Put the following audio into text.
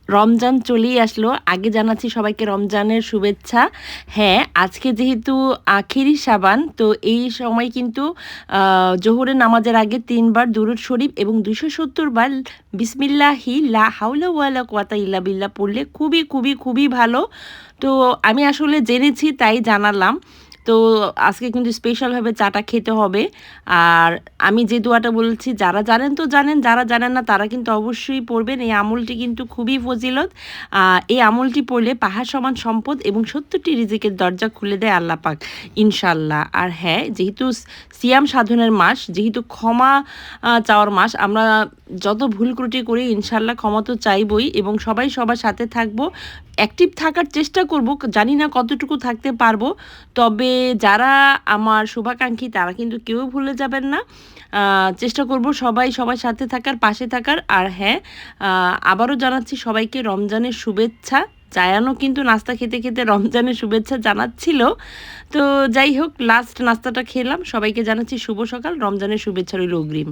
রমজান চলেই আসলো। আগে জানাচ্ছি সবাইকে রমজানের শুভেচ্ছা। হ্যাঁ, আজকে যেহেতু আখেরি শাবান, তো এই সময় কিন্তু জোহরের নামাজের আগে ৩ বার দুরূদ শরীফ এবং ২৭০ বার বিসমিল্লাহি লা হাওলা ওয়ালা কুওয়াতা ইল্লা বিল্লাহ পড়লে খুবই, খুবই, খুবই ভালো। তো আমি আসলে জেনেছি তাই জানালাম। তো আজকে কিন্তু স্পেশালভাবে চাটা খেতে হবে। আর আমি যে দোয়াটা বলেছি যারা জানেন তো জানেন, যারা জানেন না তারা কিন্তু অবশ্যই পড়বেন। এই আমলটি কিন্তু খুবই ফজিলত। এই আমলটি পড়লে পাহাড় সমান সম্পদ এবং ৭০টি রিজিকের দরজা খুলে দেয় আল্লাহ পাক ইনশাল্লাহ। আর হ্যাঁ, যেহেতু সিয়াম সাধনের মাস, যেহেতু ক্ষমা চাওয়ার মাস, আমরা যত ভুল ত্রুটি করি ইনশাল্লাহ ক্ষমা তো চাইবই এবং সবাই সবার সাথে থাকবো, অ্যাক্টিভ থাকার চেষ্টা করব। জানি না কতটুকু থাকতে পারবো, তবে যারা আমার শুভাকাঙ্ক্ষী তারা কিন্তু কেউ ভুলে যাবেন না। চেষ্টা করব সবাই সবার সাথে থাকার, পাশে থাকার। আর হ্যাঁ, আবারও জানাচ্ছি সবাইকে রমজানের শুভেচ্ছা। জায়ানও কিন্তু নাস্তা খেতে খেতে রমজানের শুভেচ্ছা জানাচ্ছিল। তো যাই হোক, লাস্ট নাস্তাটা খেলাম। সবাইকে জানাচ্ছি শুভ সকাল, রমজানের শুভেচ্ছা রইল অগ্রিম।